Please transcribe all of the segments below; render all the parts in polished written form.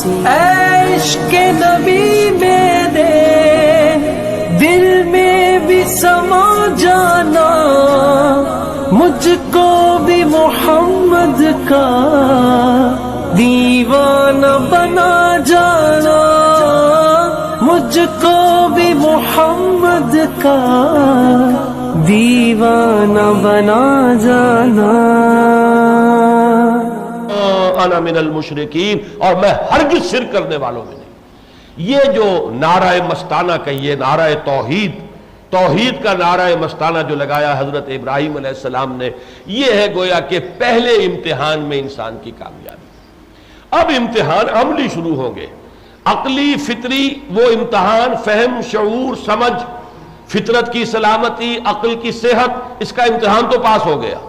عشق نبی میرے دل میں بھی سما جانا، مجھ کو بھی محمد کا دیوانہ بنا جانا، مجھ کو بھی محمد کا دیوانہ بنا جانا۔ انا من المشرکین، اور میں ہرگز شرک کرنے والوں میں نہیں۔ یہ جو نعرہ مستانہ کہیے، نعرہ توحید کا نعرہ مستانہ جو لگایا حضرت ابراہیم علیہ السلام نے، یہ ہے گویا کہ پہلے امتحان میں انسان کی کامیابی۔ اب امتحان عملی شروع ہوں گے، عقلی فطری وہ امتحان، فہم، شعور، سمجھ، فطرت کی سلامتی، عقل کی صحت، اس کا امتحان تو پاس ہو گیا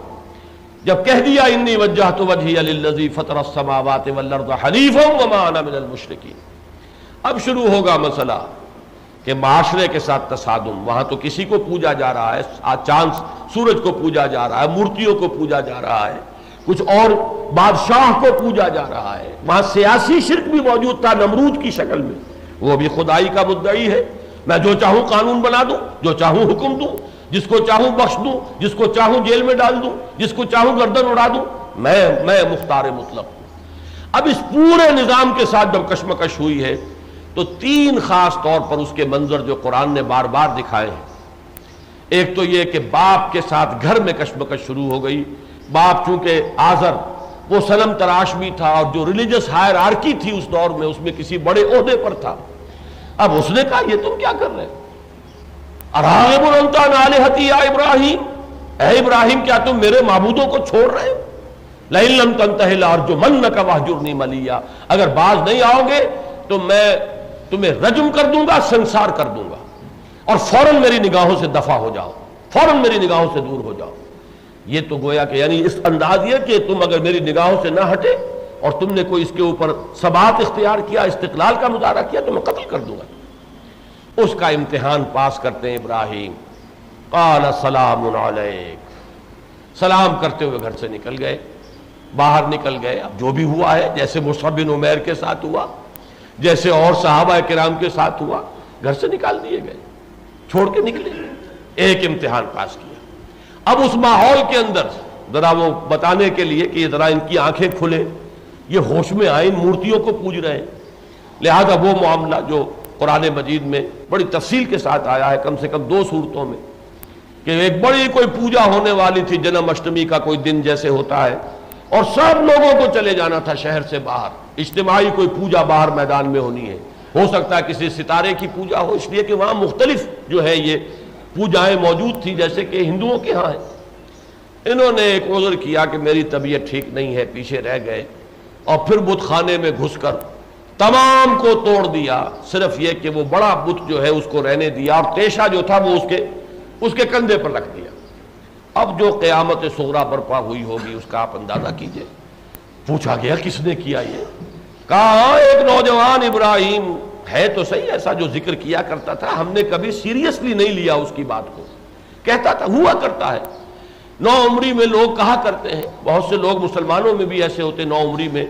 جب کہہ دیا انی وجہت وجہی للذی فطر السماوات والارض حنیفا وما انا من المشرکین۔ اب شروع ہوگا مسئلہ کہ معاشرے کے ساتھ تصادم، وہاں تو کسی کو پوجا جا رہا ہے، چاند سورج کو پوجا جا رہا ہے، مورتیوں کو پوجا جا رہا ہے، کچھ اور بادشاہ کو پوجا جا رہا ہے، وہاں سیاسی شرک بھی موجود تھا نمرود کی شکل میں، وہ بھی خدائی کا مدعی ہے، میں جو چاہوں قانون بنا دوں، جو چاہوں حکم دوں، جس کو چاہوں بخش دوں، جس کو چاہوں جیل میں ڈال دوں، جس کو چاہوں گردن اڑا دوں، میں مختار مطلق ہوں۔ اب اس پورے نظام کے ساتھ جب کشمکش ہوئی ہے تو تین خاص طور پر اس کے منظر جو قرآن نے بار بار دکھائے ہیں۔ ایک تو یہ کہ باپ کے ساتھ گھر میں کشمکش شروع ہو گئی، باپ چونکہ آزر وہ صنم تراش بھی تھا اور جو ریلیجس ہائرارکی تھی اس دور میں، اس میں کسی بڑے عہدے پر تھا۔ اب اس نے کہا یہ تم کیا کر رہے ہو؟ اراغب انت عن آلہتی یا ابراہیم، اے ابراہیم کیا تم میرے معبودوں کو چھوڑ رہے ہو؟ لئن لم تنتہ لارجمنک واہجرنی ملیا، اگر باز نہیں آؤ گے تو میں تمہیں رجم کر دوں گا، سنسار کر دوں گا، اور فوراً میری نگاہوں سے دفع ہو جاؤ، فوراً میری نگاہوں سے دور ہو جاؤ۔ یہ تو گویا کہ یعنی اس انداز یہ کہ تم اگر میری نگاہوں سے نہ ہٹے اور تم نے کوئی اس کے اوپر ثبات اختیار کیا، استقلال کا مظاہرہ کیا تو میں قتل کر دوں گا۔ اس کا امتحان پاس کرتے ہیں ابراہیم، قال سلام علیک، سلام کرتے ہوئے گھر سے نکل گئے، باہر نکل گئے۔ اب جو بھی ہوا ہے، جیسے مصعب بن عمیر کے ساتھ ہوا، جیسے اور صحابہ کرام کے ساتھ ہوا، گھر سے نکال دیے گئے، چھوڑ کے نکلے۔ ایک امتحان پاس کیا۔ اب اس ماحول کے اندر ذرا وہ بتانے کے لیے کہ ذرا ان کی آنکھیں کھلے، یہ ہوش میں آئیں، مورتیوں کو پوج رہے ہیں، لہذا وہ معاملہ جو قرآن مجید میں بڑی تفصیل کے ساتھ آیا ہے، کم سے کم 2 صورتوں میں، کہ ایک بڑی کوئی پوجا ہونے والی تھی، جنم اشٹمی کا کوئی دن جیسے ہوتا ہے، اور سب لوگوں کو چلے جانا تھا شہر سے باہر، اجتماعی کوئی پوجا باہر میدان میں ہونی ہے، ہو سکتا ہے کسی ستارے کی پوجا ہو، اس لیے کہ وہاں مختلف جو ہے یہ پوجائیں موجود تھی جیسے کہ ہندوؤں کے ہاں ہیں۔ انہوں نے ایک عذر کیا کہ میری طبیعت ٹھیک نہیں ہے، پیچھے رہ گئے، اور پھر بت خانے میں گھس کر تمام کو توڑ دیا، صرف یہ کہ وہ بڑا بت جو ہے اس کو رہنے دیا، اور تیشہ جو تھا وہ اس کے کندھے پر رکھ دیا۔ اب جو قیامت صغریٰ برپا ہوئی ہوگی اس کا آپ اندازہ کیجئے۔ پوچھا گیا کس نے کیا یہ؟ کہا ایک نوجوان ابراہیم ہے تو صحیح، ایسا جو ذکر کیا کرتا تھا، ہم نے کبھی سیریسلی نہیں لیا اس کی بات کو، کہتا تھا، ہوا کرتا ہے۔ 9 عمری میں لوگ کہا کرتے ہیں، بہت سے لوگ مسلمانوں میں بھی ایسے ہوتے 9 عمری میں،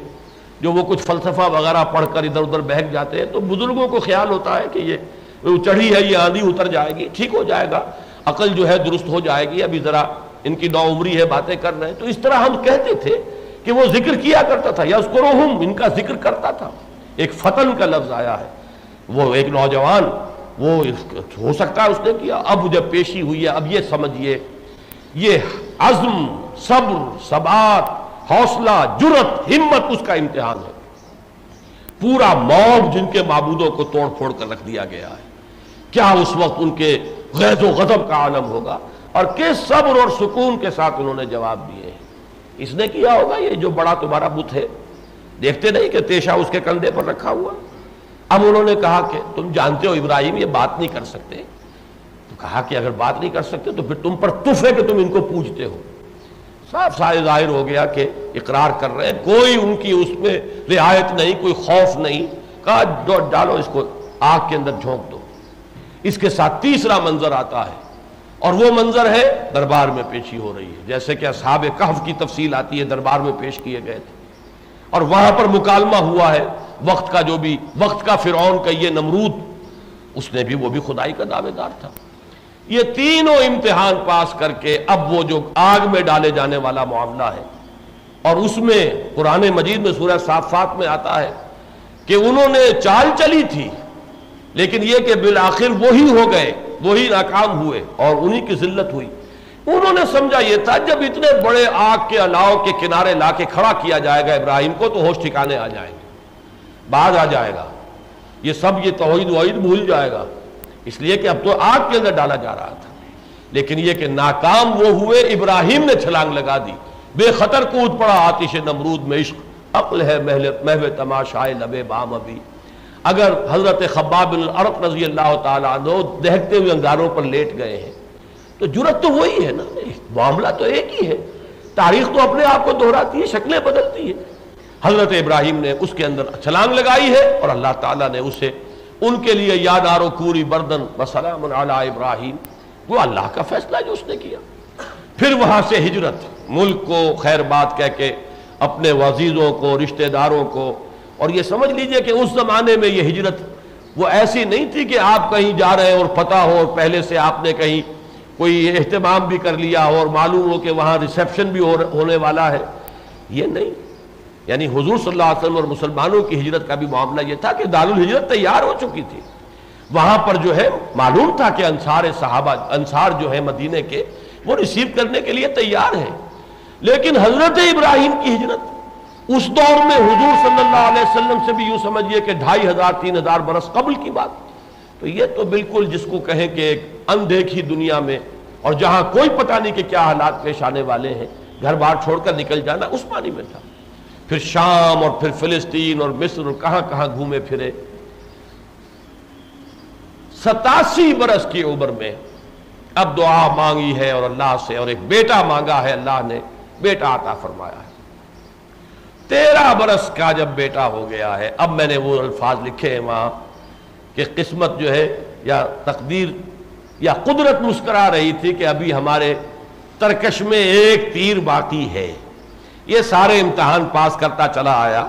جو وہ کچھ فلسفہ وغیرہ پڑھ کر ادھر ادھر بہک جاتے ہیں، تو بزرگوں کو خیال ہوتا ہے کہ یہ چڑھی ہے، یہ آندھی اتر جائے گی، ٹھیک ہو جائے گا، عقل جو ہے درست ہو جائے گی، ابھی ذرا ان کی 9 عمری ہے، باتیں کر رہے ہیں۔ تو اس طرح ہم کہتے تھے کہ وہ ذکر کیا کرتا تھا، یذکرہم، ان کا ذکر کرتا تھا۔ ایک فتن کا لفظ آیا ہے، وہ ایک نوجوان، وہ ہو سکتا ہے اس نے کیا۔ اب جب پیشی ہوئی ہے، اب یہ سمجھیے یہ عزم، صبر، ثبات، حوصلہ، جرت، ہمت اس کا امتحان ہے۔ پورا موب جن کے معبودوں کو توڑ پھوڑ کر رکھ دیا گیا ہے، کیا اس وقت ان کے غیظ و غضب کا عالم ہوگا، اور کس صبر اور سکون کے ساتھ انہوں نے جواب دیے ہیں۔ اس نے کیا ہوگا یہ جو بڑا تمہارا بت ہے، دیکھتے نہیں کہ تیشہ اس کے کندھے پر رکھا ہوا۔ اب انہوں نے کہا کہ تم جانتے ہو ابراہیم یہ بات نہیں کر سکتے، تو کہا کہ اگر بات نہیں کر سکتے تو پھر تم پر تف ہے کہ تم ان کو پوجتے ہو۔ صاف ظاہر ہو گیا کہ اقرار کر رہے ہیں، کوئی ان کی اس میں رعایت نہیں، کوئی خوف نہیں۔ کہا ڈالو اس کو آگ کے اندر جھونک دو۔ اس کے ساتھ تیسرا منظر آتا ہے، اور وہ منظر ہے دربار میں پیشی ہو رہی ہے، جیسے کہ اصحاب کہف کی تفصیل آتی ہے، دربار میں پیش کیے گئے تھے، اور وہاں پر مکالمہ ہوا ہے۔ وقت کا جو بھی وقت کا فرعون کا یہ نمرود، اس نے بھی وہ بھی خدائی کا دعوے دار تھا۔ یہ تینوں امتحان پاس کر کے اب وہ جو آگ میں ڈالے جانے والا معاملہ ہے، اور اس میں قرآن مجید میں سورہ صافات میں آتا ہے کہ انہوں نے چال چلی تھی، لیکن یہ کہ بالآخر وہی ہو گئے، وہی ناکام ہوئے اور انہی کی ذلت ہوئی۔ انہوں نے سمجھا یہ تھا جب اتنے بڑے آگ کے الاؤ کے کنارے لا کے کھڑا کیا جائے گا ابراہیم کو تو ہوش ٹھکانے آ جائیں گے، باز آ جائے گا، یہ سب یہ توحید وحید بھول جائے گا، اس لیے کہ اب تو آگ کے اندر ڈالا جا رہا تھا۔ لیکن یہ کہ ناکام وہ ہوئے، ابراہیم نے چھلانگ لگا دی، بے خطر کود پڑا آتش نمرود میں، عشق عقل ہے محو تماشائے لبے بام ابھی۔ اگر حضرت خباب بن الارت رضی اللہ تعالیٰ عنہ دہکتے ہوئے انگاروں پر لیٹ گئے ہیں تو جرت تو وہی ہے نا، معاملہ تو ایک ہی ہے، تاریخ تو اپنے آپ کو دہراتی ہے، شکلیں بدلتی ہے۔ حضرت ابراہیم نے اس کے اندر چھلانگ لگائی ہے اور اللہ تعالیٰ نے اسے ان کے لیے یادارو کوری بردن وسلام علی ابراہیم، وہ اللہ کا فیصلہ جو اس نے کیا۔ پھر وہاں سے ہجرت، ملک کو خیر بات کہہ کے اپنے عزیزوں کو، رشتہ داروں کو، اور یہ سمجھ لیجئے کہ اس زمانے میں یہ ہجرت وہ ایسی نہیں تھی کہ آپ کہیں جا رہے ہیں اور پتہ ہو اور پہلے سے آپ نے کہیں کوئی اہتمام بھی کر لیا ہو اور معلوم ہو کہ وہاں ریسیپشن بھی ہونے والا ہے، یہ نہیں۔ یعنی حضور صلی اللہ علیہ وسلم اور مسلمانوں کی ہجرت کا بھی معاملہ یہ تھا کہ دارالہجرت تیار ہو چکی تھی، وہاں پر جو ہے معلوم تھا کہ انصار جو ہے مدینے کے وہ ریسیو کرنے کے لیے تیار ہیں۔ لیکن حضرت ابراہیم کی ہجرت اس دور میں حضور صلی اللہ علیہ وسلم سے بھی یوں سمجھیے کہ 2500-3000 برس قبل کی بات، تو یہ تو بالکل جس کو کہیں کہ ایک اندیکھی دنیا میں، اور جہاں کوئی پتہ نہیں کہ کیا حالات پیش آنے والے ہیں، گھر بار چھوڑ کر نکل جانا اس معنی میں تھا۔ پھر شام اور پھر فلسطین اور مصر اور کہاں کہاں گھومے پھرے۔ 87 برس کی عمر میں اب دعا مانگی ہے اور اللہ سے، اور ایک بیٹا مانگا ہے، اللہ نے بیٹا عطا فرمایا ہے۔ 13 برس کا جب بیٹا ہو گیا ہے، اب میں نے وہ الفاظ لکھے ہیں وہاں کہ قسمت جو ہے یا تقدیر یا قدرت مسکرا رہی تھی کہ ابھی ہمارے ترکش میں ایک تیر باقی ہے۔ یہ سارے امتحان پاس کرتا چلا آیا،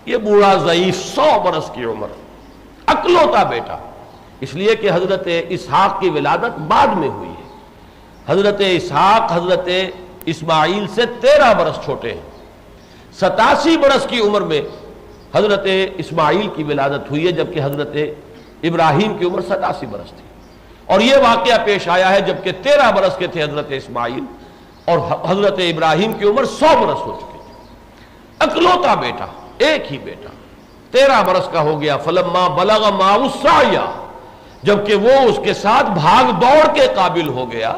یہ بوڑھا ضعیف 100 برس کی عمر، اکلوتا بیٹا، اس لیے کہ حضرت اسحاق کی ولادت بعد میں ہوئی ہے۔ حضرت اسحاق حضرت اسماعیل سے 13 برس چھوٹے ہیں۔ 87 برس کی عمر میں حضرت اسماعیل کی ولادت ہوئی ہے، جبکہ حضرت ابراہیم کی عمر 87 برس تھی، اور یہ واقعہ پیش آیا ہے جبکہ 13 برس کے تھے حضرت اسماعیل اور حضرت ابراہیم کی عمر 100 برس ہو چکی تھی۔ اکلوتا بیٹا، ایک ہی بیٹا 13 برس کا ہو گیا۔ فلما بلغ معه السعی، جبکہ وہ اس کے ساتھ بھاگ دوڑ کے قابل ہو گیا،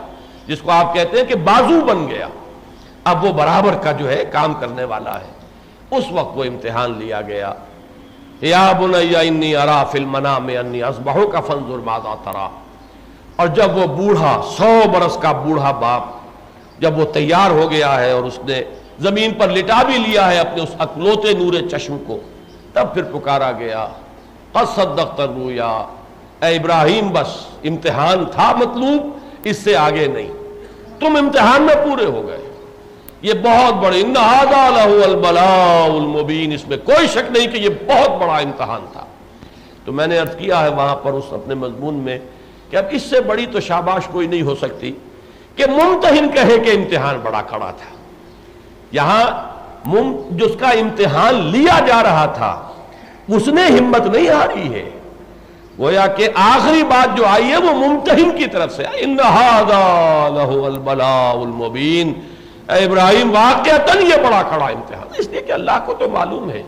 جس کو آپ کہتے ہیں کہ بازو بن گیا، اب وہ برابر کا جو ہے کام کرنے والا ہے۔ اس وقت وہ امتحان لیا گیا، یا بنی انی ارا فی المنام انی اذبحک فانظر ماذا تری۔ اور جب وہ بوڑھا 100 برس کا بوڑھا باپ جب وہ تیار ہو گیا ہے اور اس نے زمین پر لٹا بھی لیا ہے اپنے اس اکلوتے نور چشم کو، تب پھر پکارا گیا، قد صدقت الرؤیا، اے ابراہیم بس امتحان تھا مطلوب، اس سے آگے نہیں، تم امتحان میں پورے ہو گئے۔ یہ بہت بڑے ان ھذا لہو البلاء المبین، اس میں کوئی شک نہیں کہ یہ بہت بڑا امتحان تھا۔ تو میں نے عرض کیا ہے وہاں پر اس اپنے مضمون میں کہ اب اس سے بڑی تو شاباش کوئی نہیں ہو سکتی کہ ممتحن کہے کہ امتحان بڑا کھڑا تھا۔ یہاں جس کا امتحان لیا جا رہا تھا اس نے ہمت نہیں ہاری ہے، گویا کہ آخری بات جو آئی ہے وہ ممتحن کی طرف سے، ان ھذا لہو البلاء المبین، اے ابراہیم واقعتاً یہ بڑا کھڑا امتحان، اس لیے کہ اللہ کو تو معلوم ہے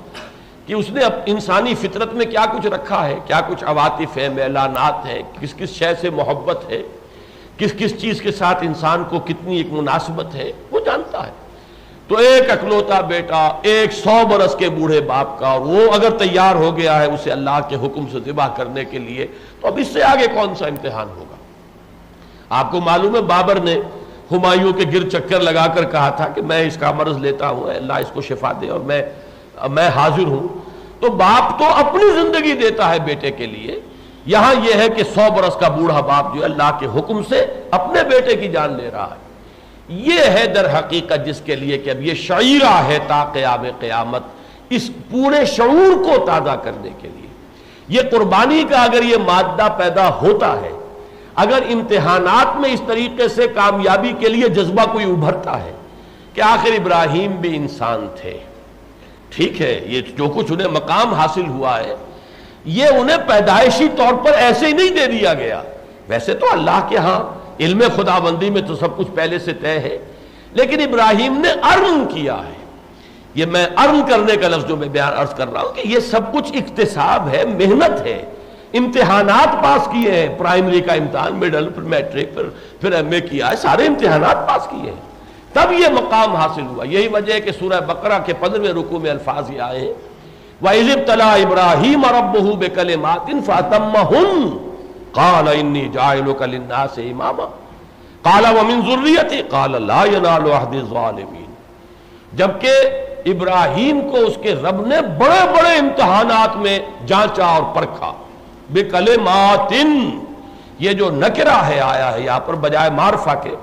کہ اس نے انسانی فطرت میں کیا کچھ رکھا ہے، کیا کچھ عواطف ہے، میلانات ہے، کس کس شے سے محبت ہے، کس کس چیز کے ساتھ انسان کو کتنی ایک مناسبت ہے، وہ جانتا ہے۔ تو ایک اکلوتا بیٹا 100 برس کے بوڑھے باپ کا، اور وہ اگر تیار ہو گیا ہے اسے اللہ کے حکم سے ذبح کرنے کے لیے، تو اب اس سے آگے کون سا امتحان ہوگا؟ آپ کو معلوم ہے بابر نے ہمایوں کے گر چکر لگا کر کہا تھا کہ میں اس کا مرض لیتا ہوں، اللہ اس کو شفا دے اور میں حاضر ہوں۔ تو باپ تو اپنی زندگی دیتا ہے بیٹے کے لیے، یہاں یہ ہے کہ 100 برس کا بوڑھا باپ جو اللہ کے حکم سے اپنے بیٹے کی جان لے رہا ہے۔ یہ ہے در حقیقت جس کے لیے کہ اب یہ شعیرہ ہے تا قیام قیامت، اس پورے شعور کو تازہ کرنے کے لیے. یہ قربانی کا اگر یہ مادہ پیدا ہوتا ہے، اگر امتحانات میں اس طریقے سے کامیابی کے لیے جذبہ کوئی ابھرتا ہے کہ آخر ابراہیم بھی انسان تھے، ٹھیک ہے، یہ جو کچھ انہیں مقام حاصل ہوا ہے یہ انہیں پیدائشی طور پر ایسے ہی نہیں دے دیا گیا. ویسے تو اللہ کے ہاں علم خداوندی میں تو سب کچھ پہلے سے طے ہے، لیکن ابراہیم نے ارن کیا ہے. یہ میں ارن کرنے کا لفظ جو میں بیان عرض کر رہا ہوں کہ یہ سب کچھ اکتساب ہے، محنت ہے، امتحانات پاس کیے ہیں، پرائمری کا امتحان، مڈل، پھر میٹرک، پھر ایم اے کیا ہے، سارے امتحانات پاس کیے ہیں، تب یہ مقام حاصل ہوا. یہی وجہ ہے کہ سورہ بقرہ کے 15ویں رکوع میں الفاظ یہ آئے ہیں وَإِذِ ابْتَلَىٰ إِبْرَاهِيمَ رَبُّهُ بِكَلِمَاتٍ فَأَتَمَّهُنَّ قَالَ إِنِّي جَاعِلُكَ لِلنَّاسِ إِمَامًا قَالَ وَمِن ذُرِّيَّتِي قَالَ لَا يَنَالُ عَهْدِي الظَّالِمِينَ. جبکہ ابراہیم کو اس کے رب نے بڑے بڑے امتحانات میں جانچا اور پرکھا. بِكَلِمَاتٍ، یہ جو نکرہ ہے آیا ہے یہاں پر بجائے معرفہ کے،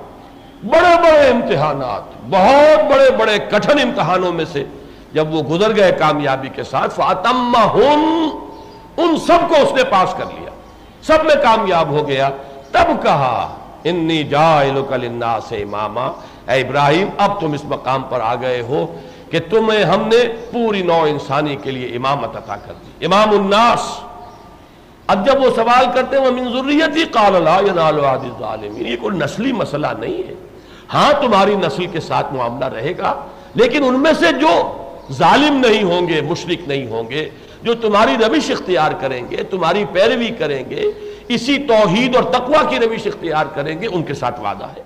بڑے بڑے امتحانات، بہت بڑے بڑے کٹھن امتحانوں میں سے جب وہ گزر گئے کامیابی کے ساتھ، فَأَتَمَّهُنْ، ان سب کو اس نے پاس کر لیا، سب میں کامیاب ہو گیا. تب کہا انی جاعلک للناس اماما، اے ابراہیم اب تم اس مقام پر آ گئے ہو کہ تمہیں ہم نے پوری نوع انسانی کے لیے امامت عطا کر دی، امام الناس. اب جب وہ سوال کرتے ہیں وَمِن ذُرِّيَّتِي قَالَ لَا يَنَالُ عَهْدِي الظَّالِمِينَ، یہ کوئی نسلی مسئلہ نہیں ہے. ہاں تمہاری نسل کے ساتھ معاملہ رہے گا، لیکن ان میں سے جو ظالم نہیں ہوں گے، مشرک نہیں ہوں گے، جو تمہاری روش اختیار کریں گے، تمہاری پیروی کریں گے، اسی توحید اور تقوی کی روش اختیار کریں گے، ان کے ساتھ وعدہ ہے.